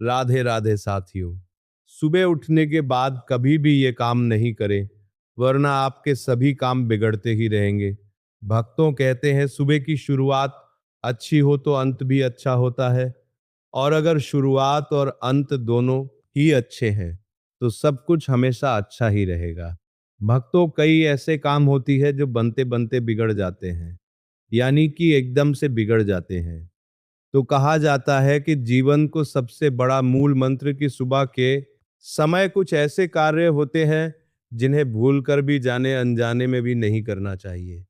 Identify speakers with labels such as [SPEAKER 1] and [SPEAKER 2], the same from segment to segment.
[SPEAKER 1] राधे राधे साथियों। सुबह उठने के बाद कभी भी ये काम नहीं करें, वरना आपके सभी काम बिगड़ते ही रहेंगे। भक्तों कहते हैं सुबह की शुरुआत अच्छी हो तो अंत भी अच्छा होता है, और अगर शुरुआत और अंत दोनों ही अच्छे हैं तो सब कुछ हमेशा अच्छा ही रहेगा। भक्तों, कई ऐसे काम होती है जो बनते बनते बिगड़ जाते हैं, यानी कि एकदम से बिगड़ जाते हैं। तो कहा जाता है कि जीवन को सबसे बड़ा मूल मंत्र कि सुबह के समय कुछ ऐसे कार्य होते हैं जिन्हें भूल कर भी जाने अनजाने में भी नहीं करना चाहिए।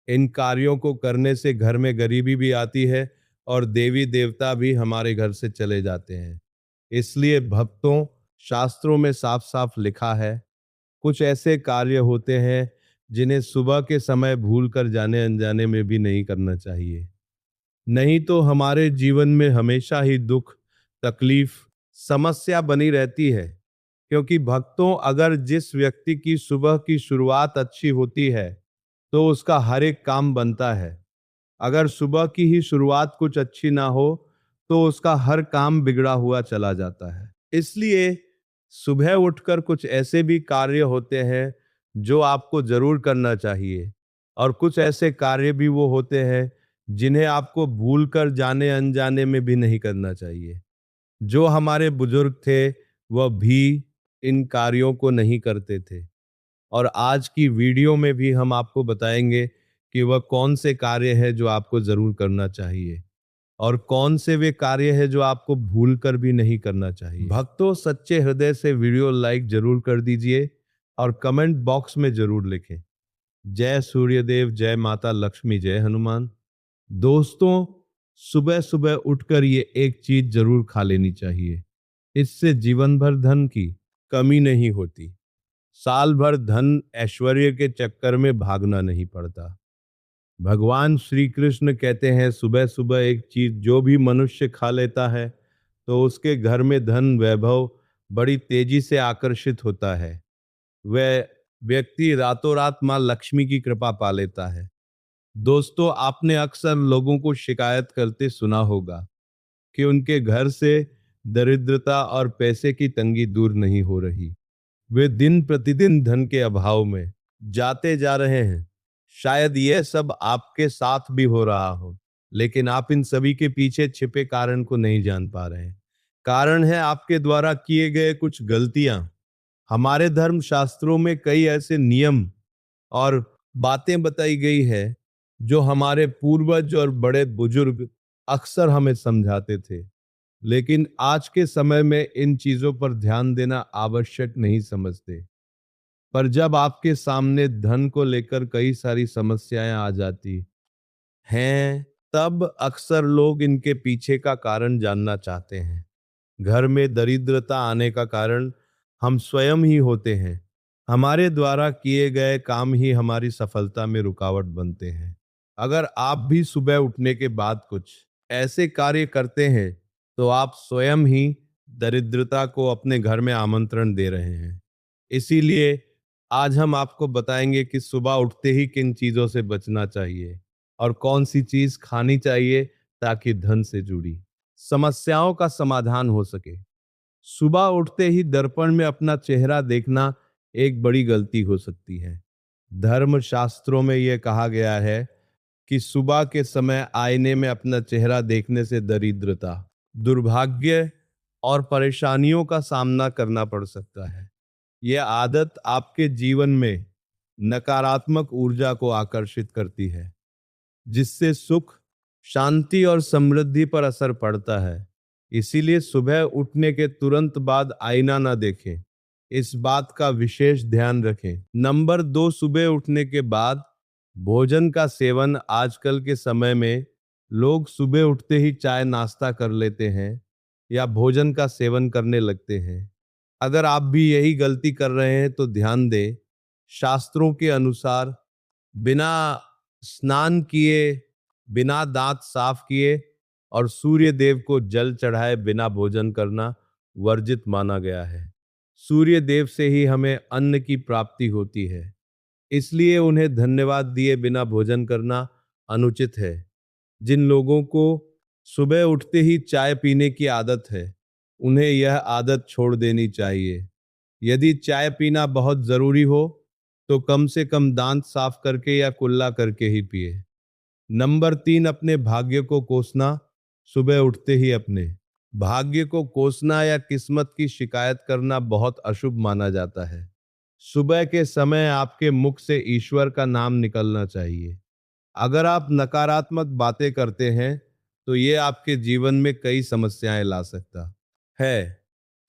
[SPEAKER 1] इन कार्यों को करने से घर में गरीबी भी आती है और देवी देवता भी हमारे घर से चले जाते हैं। इसलिए भक्तों, शास्त्रों में साफ साफ लिखा है, कुछ ऐसे कार्य होते हैं जिन्हें सुबह के समय भूल कर जाने अनजाने में भी नहीं करना चाहिए। नहीं तो हमारे जीवन में हमेशा ही दुख, तकलीफ, समस्या बनी रहती है। क्योंकि भक्तों, अगर जिस व्यक्ति की सुबह की शुरुआत अच्छी होती है तो उसका हर एक काम बनता है। अगर सुबह की ही शुरुआत कुछ अच्छी ना हो तो उसका हर काम बिगड़ा हुआ चला जाता है। इसलिए सुबह उठकर कुछ ऐसे भी कार्य होते हैं जो आपको जरूर करना चाहिए, और कुछ ऐसे कार्य भी वो होते हैं जिन्हें आपको भूल कर जाने अनजाने में भी नहीं करना चाहिए। जो हमारे बुजुर्ग थे वह भी इन कार्यों को नहीं करते थे, और आज की वीडियो में भी हम आपको बताएंगे कि वह कौन से कार्य है जो आपको जरूर करना चाहिए और कौन से वे कार्य है जो आपको भूल कर भी नहीं करना चाहिए। भक्तों, सच्चे हृदय से वीडियो लाइक जरूर कर दीजिए और कमेंट बॉक्स में जरूर लिखें, जय सूर्यदेव, जय माता लक्ष्मी, जय हनुमान। दोस्तों, सुबह सुबह उठकर ये एक चीज जरूर खा लेनी चाहिए। इससे जीवन भर धन की कमी नहीं होती। साल भर धन ऐश्वर्य के चक्कर में भागना नहीं पड़ता। भगवान श्री कृष्ण कहते हैं, सुबह सुबह एक चीज जो भी मनुष्य खा लेता है तो उसके घर में धन वैभव बड़ी तेजी से आकर्षित होता है। वह व्यक्ति रातों रात मां लक्ष्मी की कृपा पा लेता है। दोस्तों, आपने अक्सर लोगों को शिकायत करते सुना होगा कि उनके घर से दरिद्रता और पैसे की तंगी दूर नहीं हो रही। वे दिन प्रतिदिन धन के अभाव में जाते जा रहे हैं। शायद यह सब आपके साथ भी हो रहा हो, लेकिन आप इन सभी के पीछे छिपे कारण को नहीं जान पा रहे हैं। कारण है आपके द्वारा किए गए कुछ गलतियां। हमारे धर्म शास्त्रों में कई ऐसे नियम और बातें बताई गई है जो हमारे पूर्वज और बड़े बुजुर्ग अक्सर हमें समझाते थे, लेकिन आज के समय में इन चीजों पर ध्यान देना आवश्यक नहीं समझते। पर जब आपके सामने धन को लेकर कई सारी समस्याएं आ जाती हैं, तब अक्सर लोग इनके पीछे का कारण जानना चाहते हैं। घर में दरिद्रता आने का कारण हम स्वयं ही होते हैं। हमारे द्वारा किए गए काम ही हमारी सफलता में रुकावट बनते हैं। अगर आप भी सुबह उठने के बाद कुछ ऐसे कार्य करते हैं तो आप स्वयं ही दरिद्रता को अपने घर में आमंत्रण दे रहे हैं। इसीलिए आज हम आपको बताएंगे कि सुबह उठते ही किन चीजों से बचना चाहिए और कौन सी चीज खानी चाहिए ताकि धन से जुड़ी समस्याओं का समाधान हो सके। सुबह उठते ही दर्पण में अपना चेहरा देखना एक बड़ी गलती हो सकती है। धर्म शास्त्रों में यह कहा गया है कि सुबह के समय आईने में अपना चेहरा देखने से दरिद्रता, दुर्भाग्य और परेशानियों का सामना करना पड़ सकता है। यह आदत आपके जीवन में नकारात्मक ऊर्जा को आकर्षित करती है, जिससे सुख, शांति और समृद्धि पर असर पड़ता है। इसीलिए सुबह उठने के तुरंत बाद आईना ना देखें, इस बात का विशेष ध्यान रखें। नंबर 2, सुबह उठने के बाद भोजन का सेवन। आजकल के समय में लोग सुबह उठते ही चाय नाश्ता कर लेते हैं या भोजन का सेवन करने लगते हैं। अगर आप भी यही गलती कर रहे हैं तो ध्यान दें, शास्त्रों के अनुसार बिना स्नान किए, बिना दांत साफ किए और सूर्य देव को जल चढ़ाए बिना भोजन करना वर्जित माना गया है। सूर्य देव से ही हमें अन्न की प्राप्ति होती है, इसलिए उन्हें धन्यवाद दिए बिना भोजन करना अनुचित है। जिन लोगों को सुबह उठते ही चाय पीने की आदत है उन्हें यह आदत छोड़ देनी चाहिए। यदि चाय पीना बहुत जरूरी हो तो कम से कम दांत साफ करके या कुल्ला करके ही पिए। नंबर 3, अपने भाग्य को कोसना। सुबह उठते ही अपने भाग्य को कोसना या किस्मत की शिकायत करना बहुत अशुभ माना जाता है। सुबह के समय आपके मुख से ईश्वर का नाम निकलना चाहिए। अगर आप नकारात्मक बातें करते हैं तो ये आपके जीवन में कई समस्याएं ला सकता है।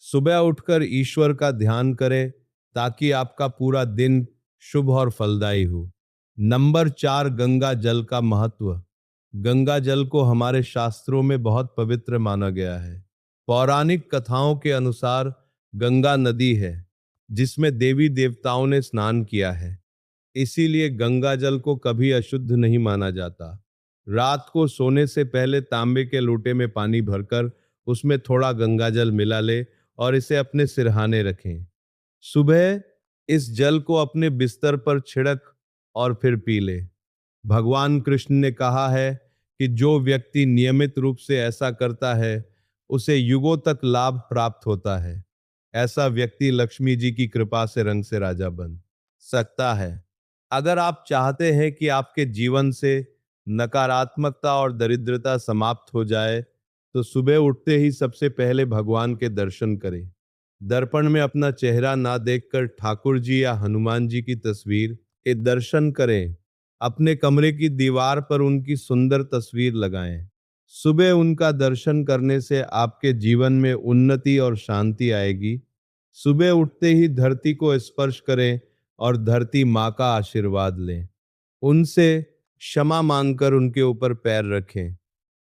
[SPEAKER 1] सुबह उठकर ईश्वर का ध्यान करें ताकि आपका पूरा दिन शुभ और फलदायी हो। नंबर 4, गंगा जल का महत्व। गंगा जल को हमारे शास्त्रों में बहुत पवित्र माना गया है। पौराणिक कथाओं के अनुसार गंगा नदी है जिसमें देवी देवताओं ने स्नान किया है, इसीलिए गंगा जल को कभी अशुद्ध नहीं माना जाता। रात को सोने से पहले तांबे के लोटे में पानी भरकर उसमें थोड़ा गंगा जल मिला ले और इसे अपने सिरहाने रखें। सुबह इस जल को अपने बिस्तर पर छिड़क और फिर पी ले। भगवान कृष्ण ने कहा है कि जो व्यक्ति नियमित रूप से ऐसा करता है उसे युगों तक लाभ प्राप्त होता है। ऐसा व्यक्ति लक्ष्मी जी की कृपा से रंग से राजा बन सकता है। अगर आप चाहते हैं कि आपके जीवन से नकारात्मकता और दरिद्रता समाप्त हो जाए तो सुबह उठते ही सबसे पहले भगवान के दर्शन करें। दर्पण में अपना चेहरा ना देखकर ठाकुर जी या हनुमान जी की तस्वीर के दर्शन करें। अपने कमरे की दीवार पर उनकी सुंदर तस्वीर लगाएं। सुबह उनका दर्शन करने से आपके जीवन में उन्नति और शांति आएगी। सुबह उठते ही धरती को स्पर्श करें और धरती माँ का आशीर्वाद लें। उनसे क्षमा मांगकर उनके ऊपर पैर रखें।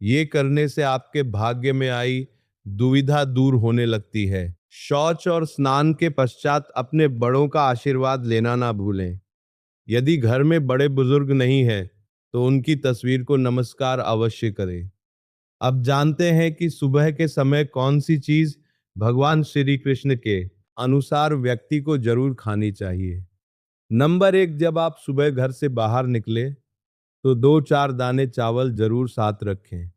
[SPEAKER 1] ये करने से आपके भाग्य में आई दुविधा दूर होने लगती है। शौच और स्नान के पश्चात अपने बड़ों का आशीर्वाद लेना ना भूलें। यदि घर में बड़े बुजुर्ग नहीं है तो उनकी तस्वीर को नमस्कार अवश्य करें। अब जानते हैं कि सुबह के समय कौन सी चीज भगवान श्री कृष्ण के अनुसार व्यक्ति को जरूर खानी चाहिए। नंबर 1, जब आप सुबह घर से बाहर निकले तो 2-4 दाने चावल जरूर साथ रखें।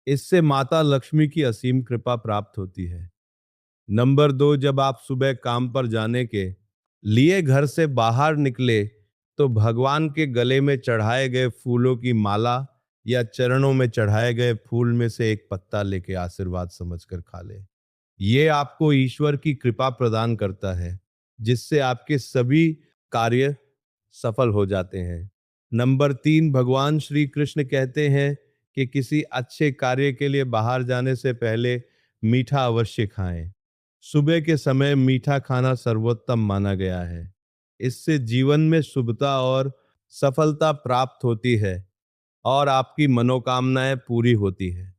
[SPEAKER 1] इससे माता लक्ष्मी की असीम कृपा प्राप्त होती है। नंबर 2, जब आप सुबह काम पर जाने के लिए घर से बाहर निकले तो भगवान के गले में चढ़ाए गए फूलों की माला या चरणों में चढ़ाए गए फूल में से एक पत्ता लेके आशीर्वाद समझकर खा ले। ये आपको ईश्वर की कृपा प्रदान करता है जिससे आपके सभी कार्य सफल हो जाते हैं। नंबर 3, भगवान श्री कृष्ण कहते हैं कि किसी अच्छे कार्य के लिए बाहर जाने से पहले मीठा अवश्य खाएं। सुबह के समय मीठा खाना सर्वोत्तम माना गया है। इससे जीवन में शुभता और सफलता प्राप्त होती है और आपकी मनोकामनाएं पूरी होती है।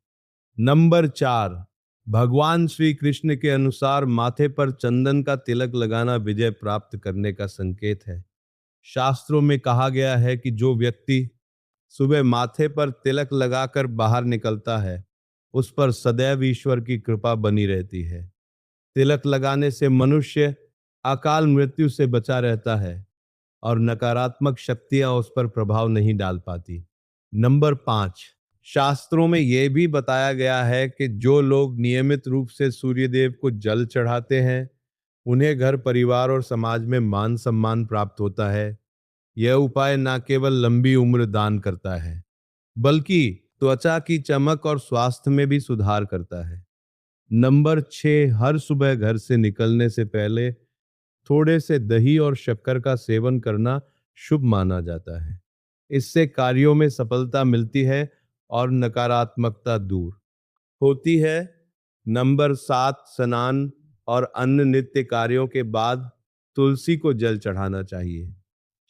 [SPEAKER 1] नंबर 4, भगवान श्री कृष्ण के अनुसार माथे पर चंदन का तिलक लगाना विजय प्राप्त करने का संकेत है। शास्त्रों में कहा गया है कि जो व्यक्ति सुबह माथे पर तिलक लगाकर बाहर निकलता है उस पर सदैव ईश्वर की कृपा बनी रहती है। तिलक लगाने से मनुष्य अकाल मृत्यु से बचा रहता है और नकारात्मक शक्तियां उस पर प्रभाव नहीं डाल पाती। नंबर 5, शास्त्रों में यह भी बताया गया है कि जो लोग नियमित रूप से सूर्यदेव को जल चढ़ाते हैं उन्हें घर परिवार और समाज में मान सम्मान प्राप्त होता है। यह उपाय न केवल लंबी उम्र दान करता है बल्कि त्वचा की चमक और स्वास्थ्य में भी सुधार करता है। नंबर 6, हर सुबह घर से निकलने से पहले थोड़े से दही और शक्कर का सेवन करना शुभ माना जाता है। इससे कार्यों में सफलता मिलती है और नकारात्मकता दूर होती है। नंबर 7, स्नान और अन्य नित्य कार्यों के बाद तुलसी को जल चढ़ाना चाहिए।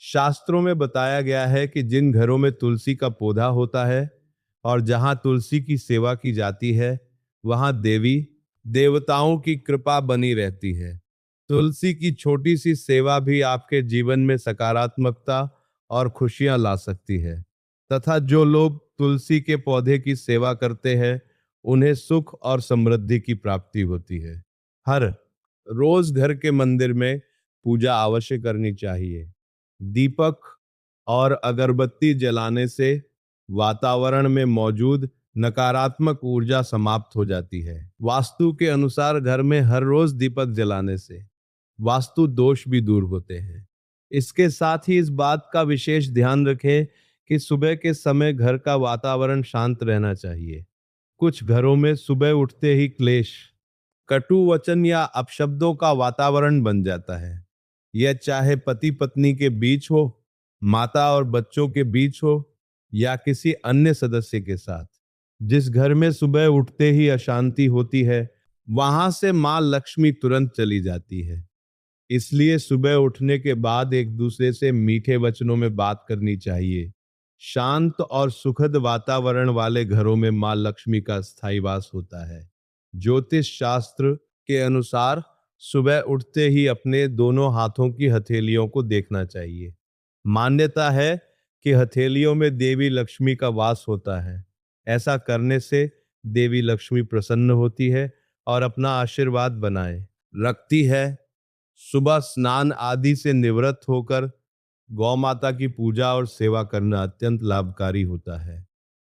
[SPEAKER 1] शास्त्रों में बताया गया है कि जिन घरों में तुलसी का पौधा होता है और जहां तुलसी की सेवा की जाती है वहां देवी देवताओं की कृपा बनी रहती है। तुलसी की छोटी सी सेवा भी आपके जीवन में सकारात्मकता और खुशियां ला सकती है तथा जो लोग तुलसी के पौधे की सेवा करते हैं उन्हें सुख और समृद्धि की प्राप्ति होती है। हर रोज घर के मंदिर में पूजा अवश्य करनी चाहिए। दीपक और अगरबत्ती जलाने से वातावरण में मौजूद नकारात्मक ऊर्जा समाप्त हो जाती है। वास्तु के अनुसार घर में हर रोज दीपक जलाने से वास्तु दोष भी दूर होते हैं। इसके साथ ही इस बात का विशेष ध्यान रखें कि सुबह के समय घर का वातावरण शांत रहना चाहिए। कुछ घरों में सुबह उठते ही क्लेश, कटु वचन या अपशब्दों का वातावरण बन जाता है। यह चाहे पति पत्नी के बीच हो, माता और बच्चों के बीच हो, या किसी अन्य सदस्य के साथ। जिस घर में सुबह उठते ही अशांति होती है, वहां से मां लक्ष्मी तुरंत चली जाती है। इसलिए सुबह उठने के बाद एक दूसरे से मीठे वचनों में बात करनी चाहिए। शांत और सुखद वातावरण वाले घरों में मां लक्ष्मी का स्थायी वास होता है। ज्योतिष शास्त्र के अनुसार सुबह उठते ही अपने दोनों हाथों की हथेलियों को देखना चाहिए। मान्यता है कि हथेलियों में देवी लक्ष्मी का वास होता है। ऐसा करने से देवी लक्ष्मी प्रसन्न होती है और अपना आशीर्वाद बनाए रखती है। सुबह स्नान आदि से निवृत्त होकर गौ माता की पूजा और सेवा करना अत्यंत लाभकारी होता है।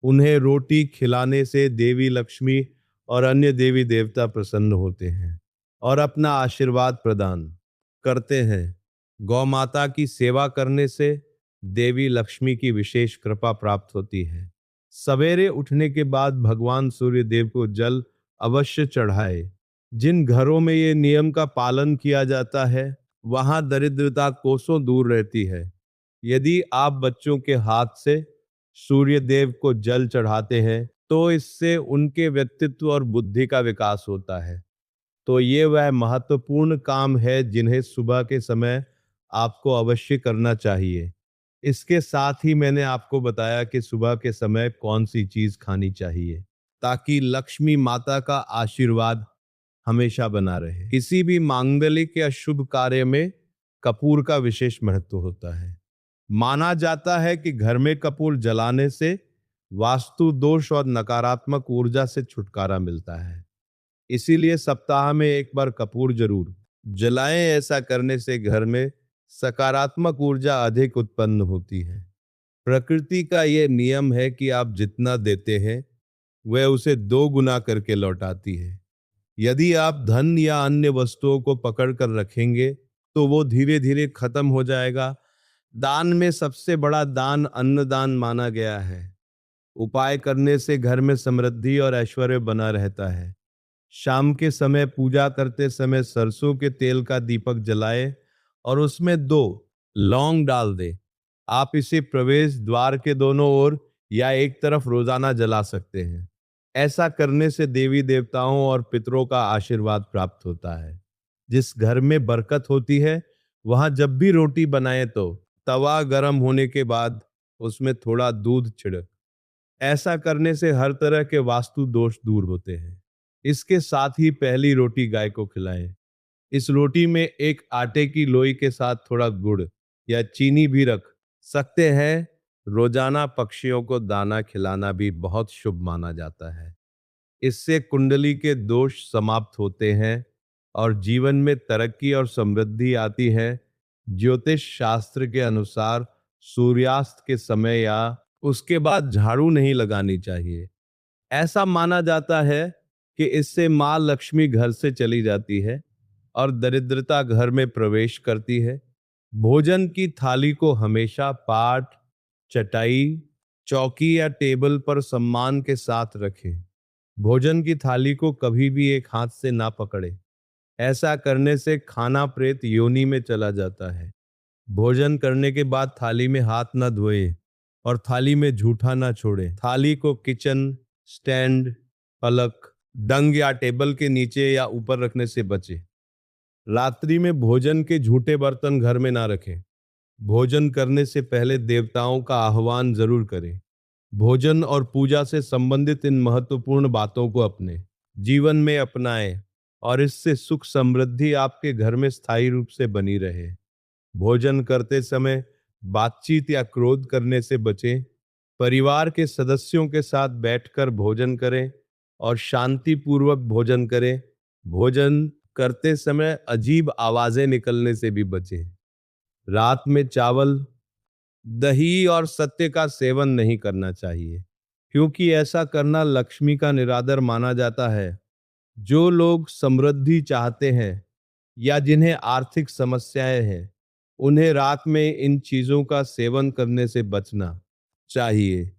[SPEAKER 1] उन्हें रोटी खिलाने से देवी लक्ष्मी और अन्य देवी देवता प्रसन्न होते हैं और अपना आशीर्वाद प्रदान करते हैं। गौ माता की सेवा करने से देवी लक्ष्मी की विशेष कृपा प्राप्त होती है। सवेरे उठने के बाद भगवान सूर्य देव को जल अवश्य चढ़ाए। जिन घरों में ये नियम का पालन किया जाता है, वहां दरिद्रता कोसों दूर रहती है। यदि आप बच्चों के हाथ से सूर्य देव को जल चढ़ाते हैं, तो इससे उनके व्यक्तित्व और बुद्धि का विकास होता है। तो ये वह महत्वपूर्ण काम है जिन्हें सुबह के समय आपको अवश्य करना चाहिए। इसके साथ ही मैंने आपको बताया कि सुबह के समय कौन सी चीज खानी चाहिए ताकि लक्ष्मी माता का आशीर्वाद हमेशा बना रहे। किसी भी मांगलिक या शुभ कार्य में कपूर का विशेष महत्व होता है। माना जाता है कि घर में कपूर जलाने से वास्तु दोष और नकारात्मक ऊर्जा से छुटकारा मिलता है। इसीलिए सप्ताह में एक बार कपूर जरूर जलाएं। ऐसा करने से घर में सकारात्मक ऊर्जा अधिक उत्पन्न होती है। प्रकृति का यह नियम है कि आप जितना देते हैं वह उसे दो गुना करके लौटाती है। यदि आप धन या अन्य वस्तुओं को पकड़ कर रखेंगे तो वो धीरे धीरे खत्म हो जाएगा। दान में सबसे बड़ा दान अन्नदान माना गया है। उपाय करने से घर में समृद्धि और ऐश्वर्य बना रहता है। शाम के समय पूजा करते समय सरसों के तेल का दीपक जलाए और उसमें 2 लौंग डाल दे। आप इसे प्रवेश द्वार के दोनों ओर या एक तरफ रोजाना जला सकते हैं। ऐसा करने से देवी देवताओं और पितरों का आशीर्वाद प्राप्त होता है। जिस घर में बरकत होती है, वहां जब भी रोटी बनाए तो तवा गर्म होने के बाद उसमें थोड़ा दूध छिड़क। ऐसा करने से हर तरह के वास्तु दोष दूर होते हैं। इसके साथ ही पहली रोटी गाय को खिलाएं। इस रोटी में एक आटे की लोई के साथ थोड़ा गुड़ या चीनी भी रख सकते हैं। रोजाना पक्षियों को दाना खिलाना भी बहुत शुभ माना जाता है। इससे कुंडली के दोष समाप्त होते हैं और जीवन में तरक्की और समृद्धि आती है। ज्योतिष शास्त्र के अनुसार सूर्यास्त के समय या उसके बाद झाड़ू नहीं लगानी चाहिए। ऐसा माना जाता है कि इससे मां लक्ष्मी घर से चली जाती है और दरिद्रता घर में प्रवेश करती है। भोजन की थाली को हमेशा पाट, चटाई, चौकी या टेबल पर सम्मान के साथ रखें। भोजन की थाली को कभी भी एक हाथ से ना पकड़े। ऐसा करने से खाना प्रेत योनि में चला जाता है। भोजन करने के बाद थाली में हाथ ना धोए और थाली में जूठा ना छोड़े। थाली को किचन स्टैंड, पलक, डंग या टेबल के नीचे या ऊपर रखने से बचे। रात्रि में भोजन के झूठे बर्तन घर में ना रखें। भोजन करने से पहले देवताओं का आह्वान जरूर करें। भोजन और पूजा से संबंधित इन महत्वपूर्ण बातों को अपने जीवन में अपनाएं और इससे सुख समृद्धि आपके घर में स्थायी रूप से बनी रहे। भोजन करते समय बातचीत या क्रोध करने से बचें। परिवार के सदस्यों के साथ बैठकर भोजन करें और शांतिपूर्वक भोजन करें। भोजन करते समय अजीब आवाजें निकलने से भी बचें। रात में चावल, दही और सत्य का सेवन नहीं करना चाहिए। क्योंकि ऐसा करना लक्ष्मी का निरादर माना जाता है। जो लोग समृद्धि चाहते हैं या जिन्हें आर्थिक समस्याएं हैं, उन्हें रात में इन चीजों का सेवन करने से बचना चाहिए।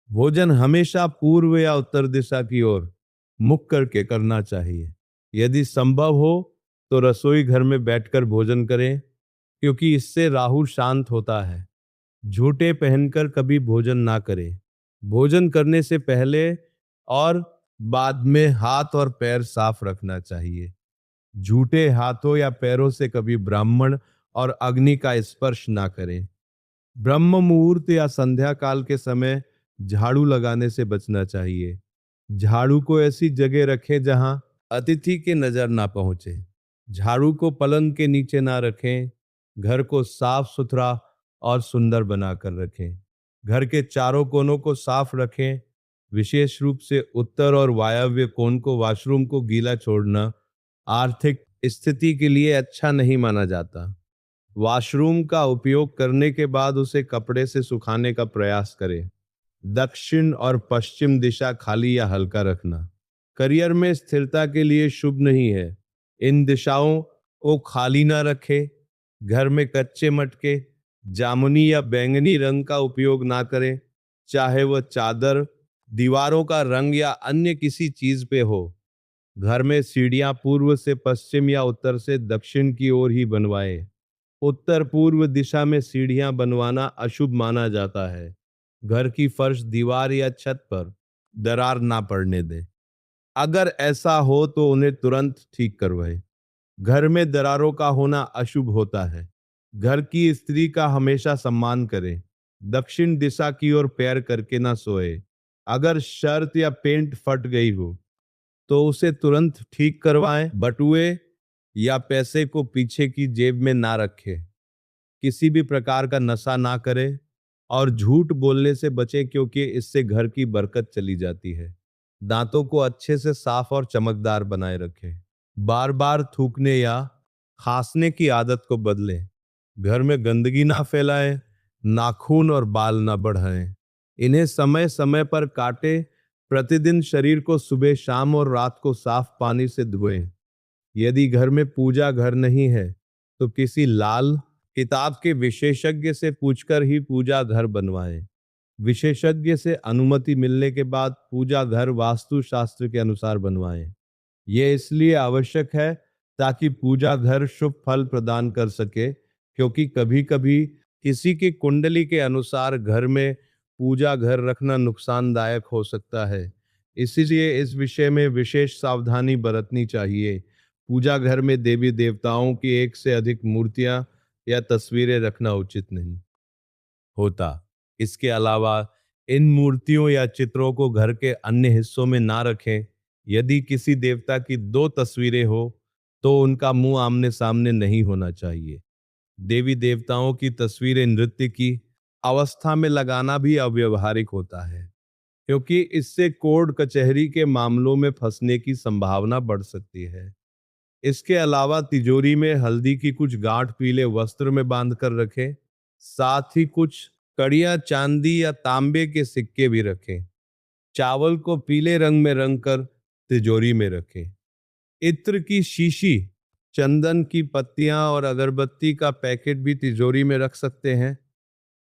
[SPEAKER 1] भोजन हमेशा पूर्व या उत्तर दिशा की ओर मुख करके करना चाहिए। यदि संभव हो तो रसोई घर में बैठकर भोजन करें, क्योंकि इससे राहु शांत होता है। झूठे पहनकर कभी भोजन ना करें। भोजन करने से पहले और बाद में हाथ और पैर साफ रखना चाहिए। झूठे हाथों या पैरों से कभी ब्राह्मण और अग्नि का स्पर्श ना करें। ब्रह्म मुहूर्त या संध्या काल के समय झाड़ू लगाने से बचना चाहिए। झाड़ू को ऐसी जगह रखें जहां अतिथि के नजर ना पहुंचे। झाड़ू को पलंग के नीचे ना रखें। घर को साफ सुथरा और सुंदर बनाकर रखें। घर के चारों कोनों को साफ रखें। विशेष रूप से उत्तर और वायव्य कोण को वॉशरूम को गीला छोड़ना आर्थिक स्थिति के लिए अच्छा नहीं माना जाता। वॉशरूम का उपयोग करने के बाद उसे कपड़े से सुखाने का प्रयास करें। दक्षिण और पश्चिम दिशा खाली या हल्का रखना करियर में स्थिरता के लिए शुभ नहीं है। इन दिशाओं को खाली ना रखें। घर में कच्चे मटके, जामुनी या बैंगनी रंग का उपयोग ना करें, चाहे वह चादर, दीवारों का रंग या अन्य किसी चीज पे हो। घर में सीढ़ियां पूर्व से पश्चिम या उत्तर से दक्षिण की ओर ही बनवाएं। उत्तर पूर्व दिशा में सीढ़ियां बनवाना अशुभ माना जाता है। घर की फर्श, दीवार या छत पर दरार ना पड़ने दें। अगर ऐसा हो तो उन्हें तुरंत ठीक करवाएं। घर में दरारों का होना अशुभ होता है। घर की स्त्री का हमेशा सम्मान करें। दक्षिण दिशा की ओर पैर करके ना सोए। अगर शर्ट या पेंट फट गई हो तो उसे तुरंत ठीक करवाएं। बटुए या पैसे को पीछे की जेब में ना रखें। किसी भी प्रकार का नशा ना करें और झूठ बोलने से बचें, क्योंकि इससे घर की बरकत चली जाती है। दांतों को अच्छे से साफ और चमकदार बनाए रखें। बार बार थूकने या खांसने की आदत को बदलें। घर में गंदगी ना फैलाएं। नाखून और बाल ना बढ़ाएं। इन्हें समय समय पर काटें। प्रतिदिन शरीर को सुबह, शाम और रात को साफ पानी से धोएं। यदि घर में पूजा घर नहीं है तो किसी लाल किताब के विशेषज्ञ से पूछकर ही पूजा घर बनवाएं। विशेषज्ञ से अनुमति मिलने के बाद पूजा घर वास्तु शास्त्र के अनुसार बनवाएं। यह इसलिए आवश्यक है ताकि पूजा घर शुभ फल प्रदान कर सके, क्योंकि कभी कभी किसी की कुंडली के अनुसार घर में पूजा घर रखना नुकसानदायक हो सकता है। इसीलिए इस विषय में विशेष सावधानी बरतनी चाहिए। पूजा घर में देवी देवताओं की एक से अधिक मूर्तियां या तस्वीरें रखना उचित नहीं होता। इसके अलावा इन मूर्तियों या चित्रों को घर के अन्य हिस्सों में ना रखें। यदि किसी देवता की दो तस्वीरें हो तो उनका मुंह आमने सामने नहीं होना चाहिए। देवी देवताओं की तस्वीरें नृत्य की अवस्था में लगाना भी अव्यवहारिक होता है, क्योंकि इससे कोर्ट कचहरी के मामलों में फंसने की संभावना बढ़ सकती है। इसके अलावा तिजोरी में हल्दी की कुछ गांठ पीले वस्त्र में बांध कर रखें। साथ ही कुछ कड़ियां चांदी या तांबे के सिक्के भी रखें। चावल को पीले रंग में रंग कर तिजोरी में रखें। इत्र की शीशी, चंदन की पत्तियां और अगरबत्ती का पैकेट भी तिजोरी में रख सकते हैं,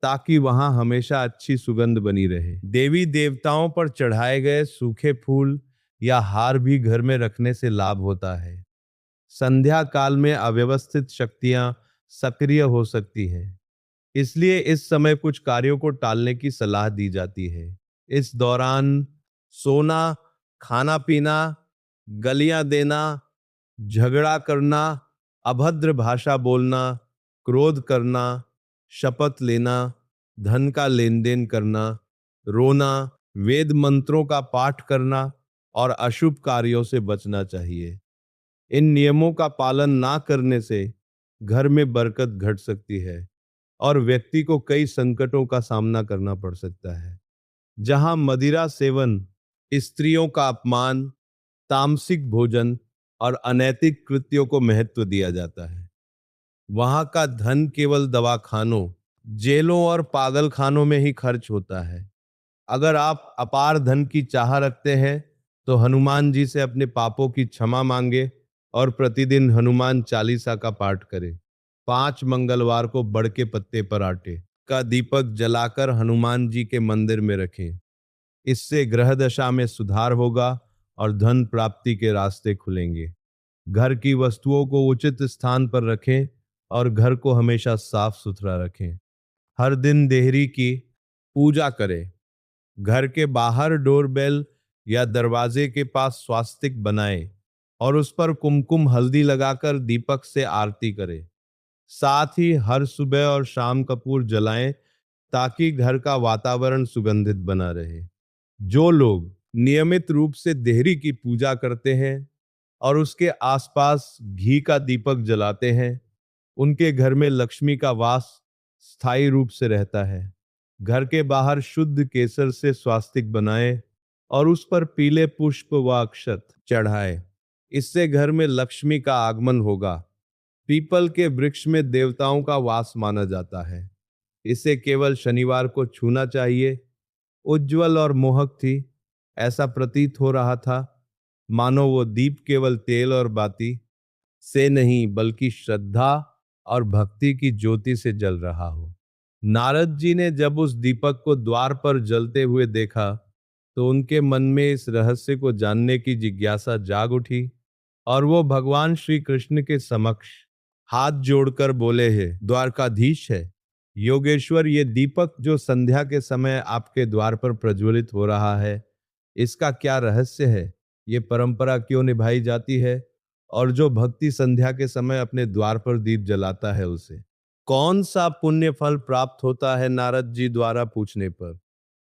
[SPEAKER 1] ताकि वहां हमेशा अच्छी सुगंध बनी रहे। देवी देवताओं पर चढ़ाए गए सूखे फूल या हार भी घर में रखने से लाभ होता है। संध्या काल में अव्यवस्थित शक्तियां सक्रिय हो सकती हैं, इसलिए इस समय कुछ कार्यों को टालने की सलाह दी जाती है। इस दौरान सोना, खाना पीना, गलियां देना, झगड़ा करना, अभद्र भाषा बोलना, क्रोध करना, शपथ लेना, धन का लेन देन करना, रोना, वेद मंत्रों का पाठ करना और अशुभ कार्यों से बचना चाहिए। इन नियमों का पालन ना करने से घर में बरकत घट सकती है और व्यक्ति को कई संकटों का सामना करना पड़ सकता है। जहां मदिरा सेवन, स्त्रियों का अपमान, तामसिक भोजन और अनैतिक कृत्यों को महत्व दिया जाता है, वहां का धन केवल दवाखानों, जेलों और पागल खानों में ही खर्च होता है। अगर आप अपार धन की चाह रखते हैं तो हनुमान जी से अपने पापों की क्षमा मांगे और प्रतिदिन हनुमान चालीसा का पाठ करें। 5 मंगलवार को बड़ के पत्ते पर आटे का दीपक जलाकर हनुमान जी के मंदिर में रखें। इससे ग्रह दशा में सुधार होगा और धन प्राप्ति के रास्ते खुलेंगे। घर की वस्तुओं को उचित स्थान पर रखें और घर को हमेशा साफ सुथरा रखें। हर दिन देहरी की पूजा करें। घर के बाहर डोरबेल या दरवाजे के पास स्वास्तिक बनाएं और उस पर कुमकुम हल्दी लगाकर दीपक से आरती करें। साथ ही हर सुबह और शाम कपूर जलाएं ताकि घर का वातावरण सुगंधित बना रहे। जो लोग नियमित रूप से देहरी की पूजा करते हैं और उसके आसपास घी का दीपक जलाते हैं, उनके घर में लक्ष्मी का वास स्थायी रूप से रहता है। घर के बाहर शुद्ध केसर से स्वास्तिक बनाएं और उस पर पीले पुष्प व अक्षत चढ़ाएं। इससे घर में लक्ष्मी का आगमन होगा। पीपल के वृक्ष में देवताओं का वास माना जाता है। इसे केवल शनिवार को छूना चाहिए। उज्जवल और मोहक थी। ऐसा प्रतीत हो रहा था मानो वो दीप केवल तेल और बाती से नहीं बल्कि श्रद्धा और भक्ति की ज्योति से जल रहा हो। नारद जी ने जब उस दीपक को द्वार पर जलते हुए देखा तो उनके मन में इस रहस्य को जानने की जिज्ञासा जाग उठी और वो भगवान श्री कृष्ण के समक्ष हाथ जोड़कर बोले हैं, द्वारकाधीश है योगेश्वर, ये दीपक जो संध्या के समय आपके द्वार पर प्रज्वलित हो रहा है, इसका क्या रहस्य है? ये परंपरा क्यों निभाई जाती है? और जो भक्ति संध्या के समय अपने द्वार पर दीप जलाता है उसे कौन सा पुण्य फल प्राप्त होता है? नारद जी द्वारा पूछने पर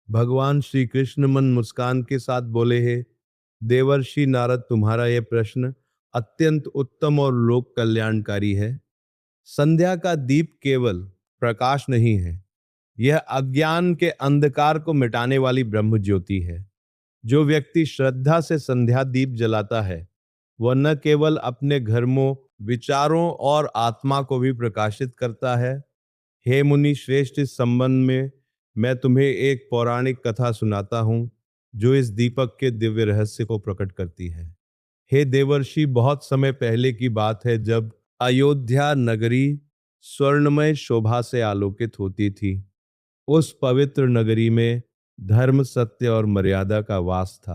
[SPEAKER 1] भगवान श्री कृष्ण मन मुस्कान के साथ बोले हैं, देवर्षि नारद, तुम्हारा यह प्रश्न अत्यंत उत्तम और लोक कल्याणकारी है। संध्या का दीप केवल प्रकाश नहीं है, यह अज्ञान के अंधकार को मिटाने वाली ब्रह्म ज्योति है। जो व्यक्ति श्रद्धा से संध्या दीप जलाता है वह न केवल अपने धर्मों, विचारों और आत्मा को भी प्रकाशित करता है। हे मुनि श्रेष्ठ, इस संबंध में मैं तुम्हें एक पौराणिक कथा सुनाता हूं जो इस दीपक के दिव्य रहस्य को प्रकट करती है। हे देवर्षि, बहुत समय पहले की बात है जब अयोध्या नगरी स्वर्णमय शोभा से आलोकित होती थी। उस पवित्र नगरी में धर्म, सत्य और मर्यादा का वास था।